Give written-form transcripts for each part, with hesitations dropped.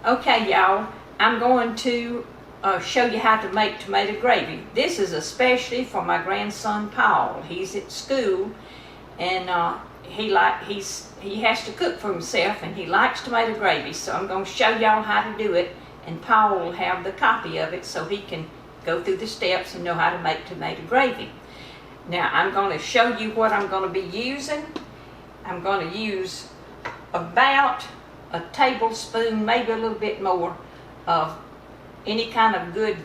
Okay, y'all, I'm going to show you how to make tomato gravy. This is especially for my grandson Paul. He's at school, and he has to cook for himself, and he likes tomato gravy. So I'm going to show y'all how to do it, and Paul will have the copy of it so he can go through the steps and know how to make tomato gravy. Now I'm going to show you what I'm going to be using. I'm going to use about a tablespoon, maybe a little bit more, of any kind of good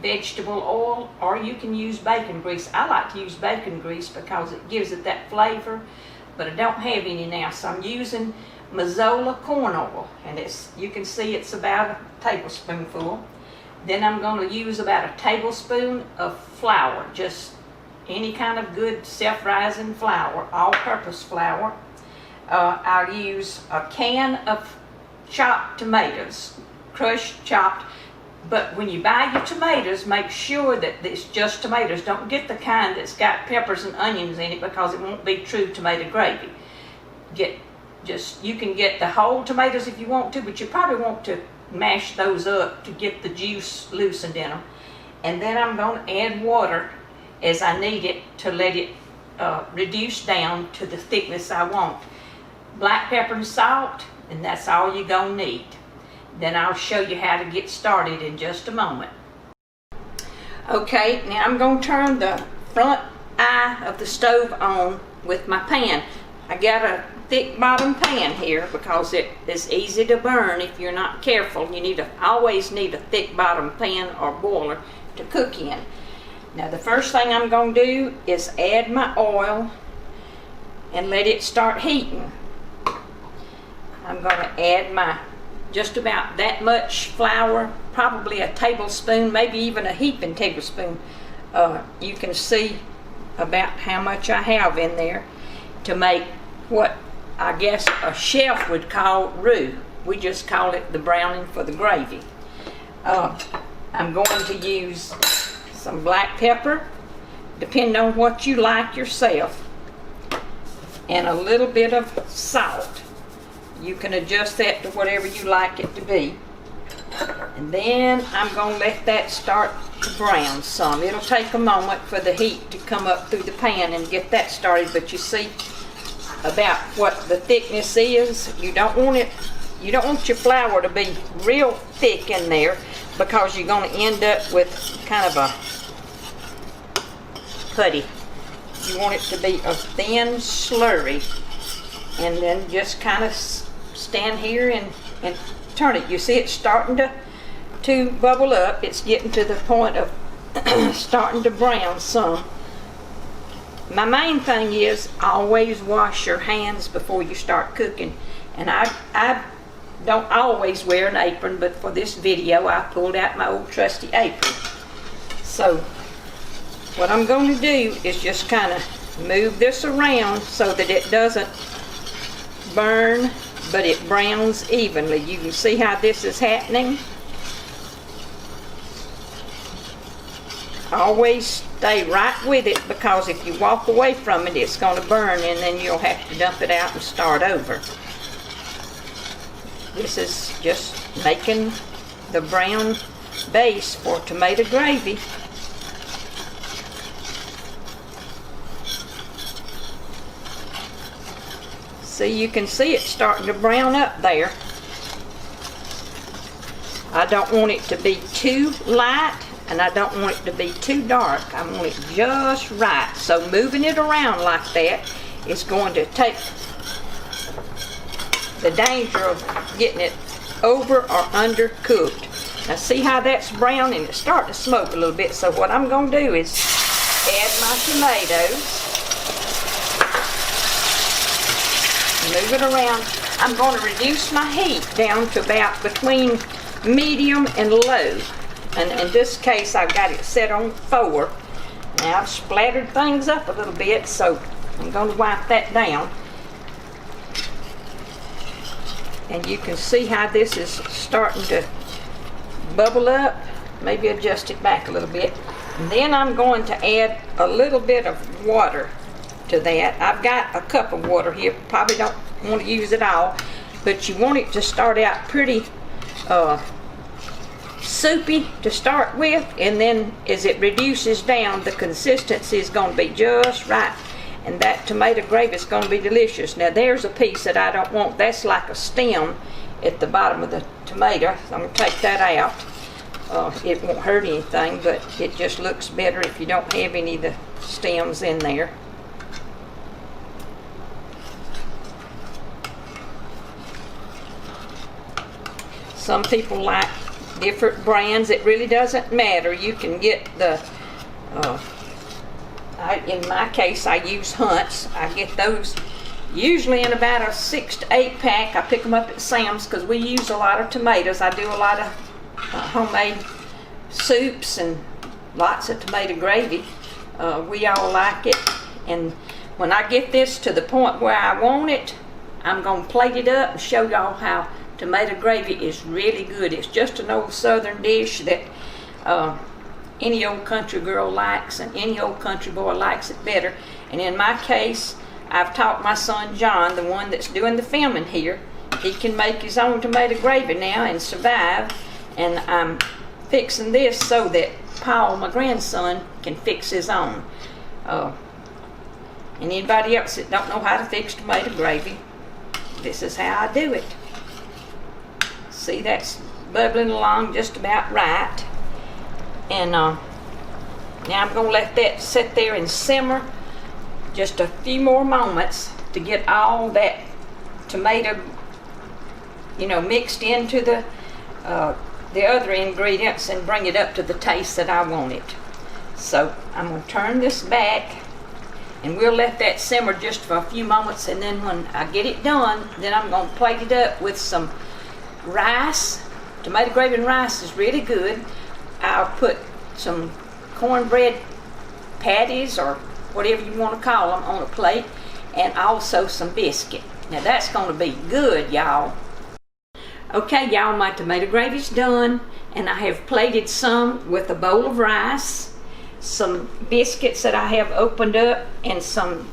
vegetable oil, or you can use bacon grease. I like to use bacon grease because it gives it that flavor, but I don't have any now, so I'm using Mazola corn oil, and you can see it's about a tablespoonful. Then I'm going to use about a tablespoon of flour, just any kind of good self-rising flour, all-purpose flour. I'll use a can of chopped tomatoes, crushed, chopped. But when you buy your tomatoes, make sure that it's just tomatoes. Don't get the kind that's got peppers and onions in it, because it won't be true tomato gravy. You can get the whole tomatoes if you want to, but you probably want to mash those up to get the juice loosened in them. And then I'm going to add water as I need it to let it reduce down to the thickness I want. Black pepper and salt, and that's all you're going to need. Then I'll show you how to get started in just a moment. Okay, now I'm going to turn the front eye of the stove on with my pan. I got a thick bottom pan here because it is easy to burn if you're not careful. You always need a thick bottom pan or boiler to cook in. Now the first thing I'm going to do is add my oil and let it start heating. I'm going to add just about that much flour, probably a tablespoon, maybe even a heaping tablespoon. You can see about how much I have in there to make what I guess a chef would call roux. We just call it the browning for the gravy. I'm going to use some black pepper, depending on what you like yourself, and a little bit of salt. You can adjust that to whatever you like it to be. And then I'm going to let that start to brown some. It'll take a moment for the heat to come up through the pan and get that started, but you see about what the thickness is. You don't want your flour to be real thick in there, because you're going to end up with kind of a putty. You want it to be a thin slurry, and then just kind of stand here and turn it. You see it's starting to bubble up. It's getting to the point of starting to brown some. My main thing is always wash your hands before you start cooking. And I don't always wear an apron, but for this video I pulled out my old trusty apron. So what I'm going to do is just kind of move this around so that it doesn't burn, but it browns evenly. You can see how this is happening. Always stay right with it, because if you walk away from it, it's going to burn, and then you'll have to dump it out and start over. This is just making the brown base for tomato gravy. So you can see it starting to brown up there. I don't want it to be too light, and I don't want it to be too dark. I want it just right. So moving it around like that is going to take the danger of getting it over or undercooked. Now see how that's brown, and it's starting to smoke a little bit. So what I'm going to do is add my tomatoes. Move it around. I'm going to reduce my heat down to about between medium and low. And in this case, I've got it set on 4. Now I've splattered things up a little bit, so I'm going to wipe that down. And you can see how this is starting to bubble up. Maybe adjust it back a little bit. And then I'm going to add a little bit of water to that. I've got a cup of water here. Probably don't want to use it all, but you want it to start out pretty soupy to start with, and then as it reduces down, the consistency is going to be just right, and that tomato gravy is going to be delicious. Now there's a piece that I don't want. That's like a stem at the bottom of the tomato, so I'm going to take that out. It won't hurt anything, but it just looks better if you don't have any of the stems in there. Some people like different brands. It really doesn't matter. You can get the, in my case, I use Hunt's. I get those usually in about a 6 to 8 pack. I pick them up at Sam's because we use a lot of tomatoes. I do a lot of homemade soups and lots of tomato gravy. We all like it, and when I get this to the point where I want it, I'm going to plate it up and show y'all how tomato gravy is really good. It's just an old southern dish that any old country girl likes, and any old country boy likes it better. And in my case, I've taught my son John, the one that's doing the filming here, he can make his own tomato gravy now and survive. And I'm fixing this so that Paul, my grandson, can fix his own. And anybody else that don't know how to fix tomato gravy, this is how I do it. See, that's bubbling along just about right. And now I'm going to let that sit there and simmer just a few more moments to get all that tomato, mixed into the other ingredients and bring it up to the taste that I want it. So I'm going to turn this back, and we'll let that simmer just for a few moments, and then when I get it done, then I'm going to plate it up with some rice. Tomato gravy and rice is really good. I'll put some cornbread patties, or whatever you want to call them, on a plate, and also some biscuit. Now that's going to be good, y'all. Okay, y'all, my tomato gravy's done, and I have plated some with a bowl of rice, some biscuits that I have opened up, and some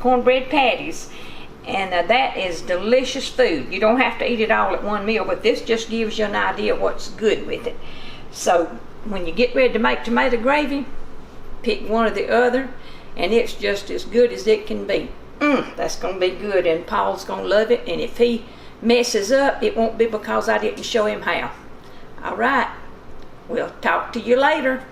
cornbread patties. And that is delicious food. You don't have to eat it all at one meal, but this just gives you an idea what's good with it. So when you get ready to make tomato gravy, pick one or the other, and it's just as good as it can be. That's going to be good, and Paul's going to love it. And if he messes up, it won't be because I didn't show him how. All right, we'll talk to you later.